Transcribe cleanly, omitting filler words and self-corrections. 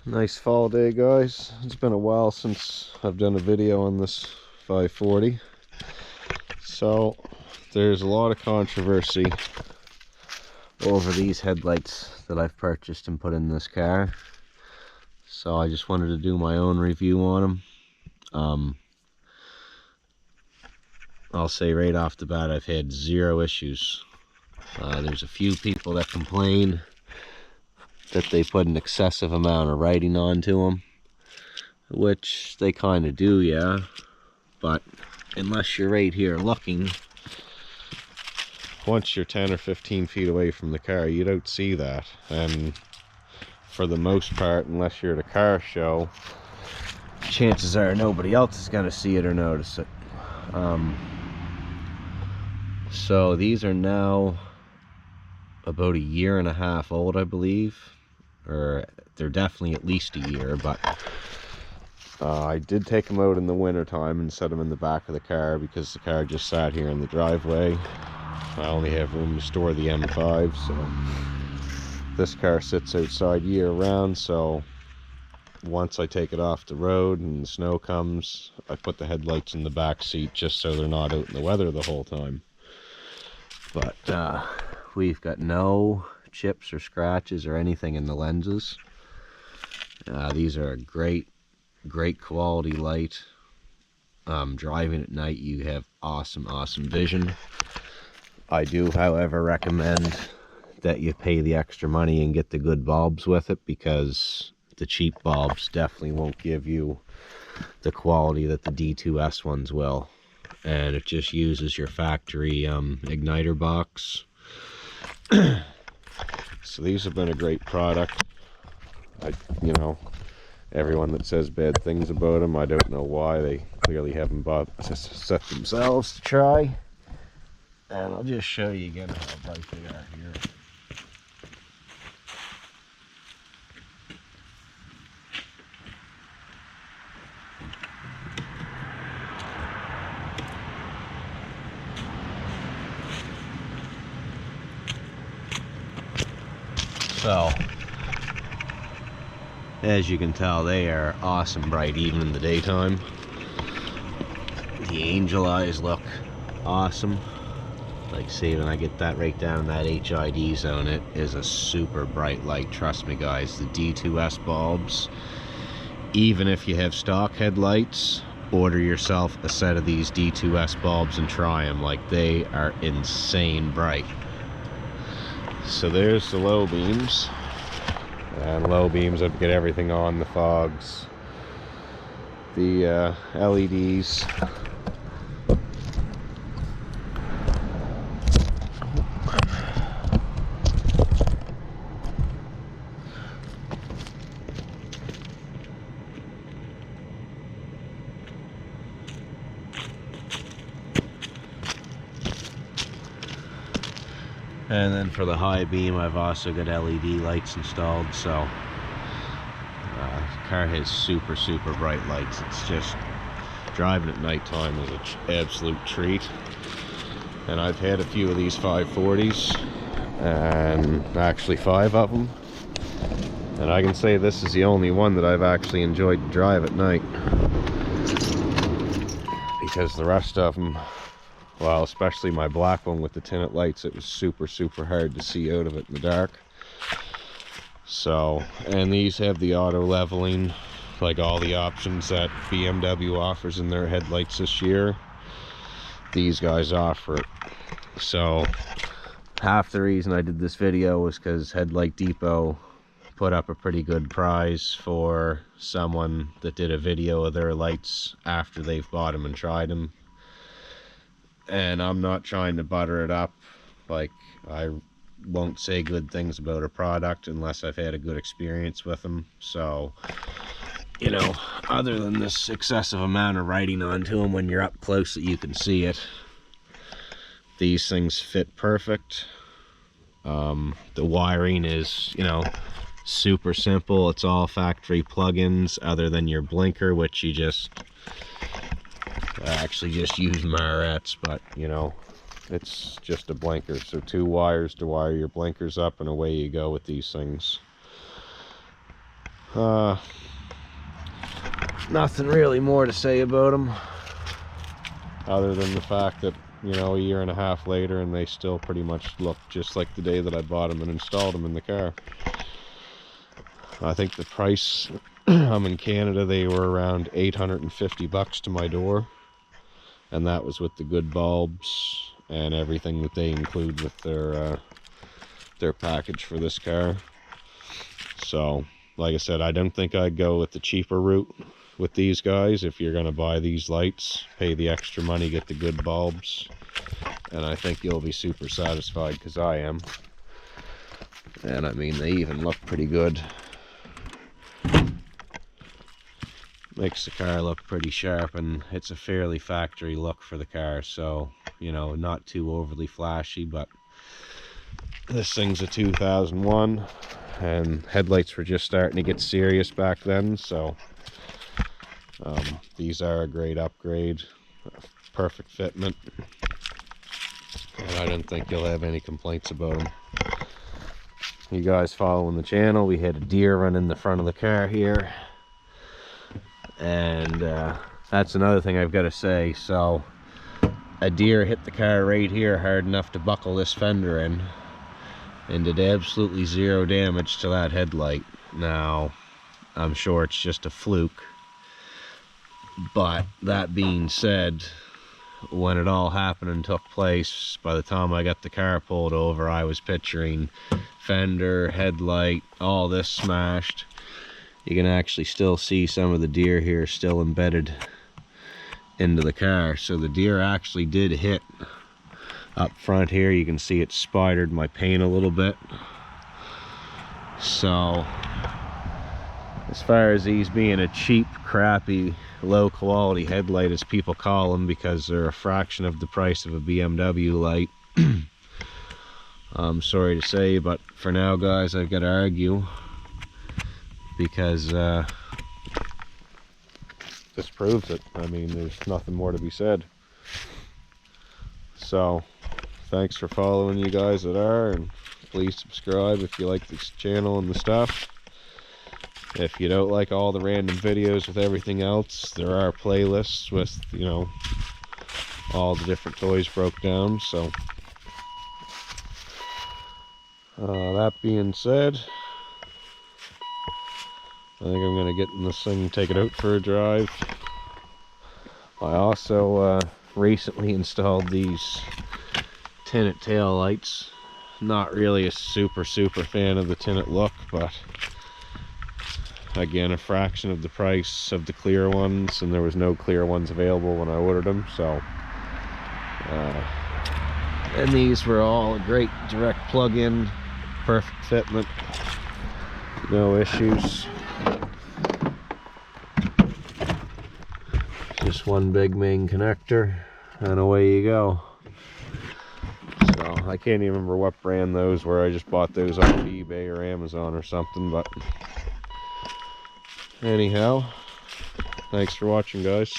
Nice fall day, guys. It's been a while since I've done a video on this 540. So there's a lot of controversy over these headlights that I've purchased and put in this car. So I just wanted to do my own review on them. I'll say right off the bat, I've had zero issues. There's a few people that complain that they put an excessive amount of writing onto them, which they kind of do, yeah, but unless you're right here looking, once you're 10 or 15 feet away from the car, you don't see that. And for the most part, unless you're at a car show, chances are nobody else is going to see it or notice it. So these are now about 1.5 years old, I believe, or they're definitely at least a year, but I did take them out in the winter time and set them in the back of the car because the car just sat here in the driveway. I only have room to store the M5, so this car sits outside year round. So once I take it off the road and the snow comes, I put the headlights in the back seat just so they're not out in the weather the whole time. But we've got no chips or scratches or anything in the lenses. These are a great quality light. Driving at night, you have awesome vision. I do, however, recommend that you pay the extra money and get the good bulbs with it, because the cheap bulbs definitely won't give you the quality that the D2S ones will. And it just uses your factory igniter box. So these have been a great product. You know, everyone that says bad things about them, I don't know why. They clearly haven't bought set themselves to try. And I'll just show you again how bright they are here. So, as you can tell, they are awesome bright even in the daytime. The angel eyes look awesome. Like, see, when I get that right down in that HID zone, it is a super bright light. Trust me, guys, the D2S bulbs, even if you have stock headlights, order yourself a set of these D2S bulbs and try them. Like, they are insane bright. So there's the low beams, and low beams have get everything on, the fogs, the LEDs. And then for the high beam, I've also got LED lights installed. So the car has super bright lights. It's just, driving at nighttime is an absolute treat. And I've had a few of these 540s, and actually 5 of them, and I can say this is the only one that I've actually enjoyed to drive at night, because the rest of them, well, especially my black one with the tinted lights, it was super hard to see out of it in the dark. So, and these have the auto leveling, like all the options that BMW offers in their headlights this year. These guys offer it. So half the reason I did this video was because Headlight Depo put up a pretty good prize for someone that did a video of their lights after they've bought them and tried them. And I'm not trying to butter it up. Like, I won't say good things about a product unless I've had a good experience with them. So, you know, other than this excessive amount of writing onto them when you're up close that you can see it, these things fit perfect. The wiring is, you know, super simple. It's all factory plugins other than your blinker, which you just actually just use Marrettes, but you know, it's just a blinker. So 2 wires to wire your blinkers up, and away you go with these things. Nothing really more to say about them, other than the fact that, you know, a year and a half later and they still pretty much look just like the day that I bought them and installed them in the car. I think the price, I'm in Canada, they were around $850 to my door, and that was with the good bulbs and everything that they include with their package for this car. So like I said, I don't think I'd go with the cheaper route with these guys. If you're gonna buy these lights, pay the extra money, get the good bulbs, and I think you'll be super satisfied, because I am. And I mean, they even look pretty good. Makes the car look pretty sharp, and it's a fairly factory look for the car, so, you know, not too overly flashy. But this thing's a 2001, and headlights were just starting to get serious back then, so these are a great upgrade, perfect fitment, and I don't think you'll have any complaints about them. You guys following the channel, we had a deer run in the front of the car here, and that's another thing I've got to say. So a deer hit the car right here hard enough to buckle this fender in, and did absolutely zero damage to that headlight. Now, I'm sure it's just a fluke, but that being said, when it all happened and took place, by the time I got the car pulled over, I was picturing fender, headlight, all this smashed. You can actually still see some of the deer here still embedded into the car. So the deer actually did hit up front here. You can see it spidered my paint a little bit. So as far as these being a cheap, crappy, low quality headlight, as people call them, because they're a fraction of the price of a BMW light, I'm sorry to say, but for now, guys, I've got to argue, because this proves it. I mean, there's nothing more to be said. So thanks for following, you guys that are, and please subscribe if you like this channel and the stuff. If you don't like all the random videos with everything else, there are playlists with, you know, all the different toys broke down. So that being said, I think I'm going to get in this thing and take it out for a drive. I also recently installed these tinted tail lights. Not really a super fan of the tinted look, but again, a fraction of the price of the clear ones, and there was no clear ones available when I ordered them. So and these were all a great direct plug-in, perfect fitment, no issues. Just one big main connector, and away you go. So I can't even remember what brand those were. I just bought those off eBay or Amazon or something. But anyhow, thanks for watching, guys.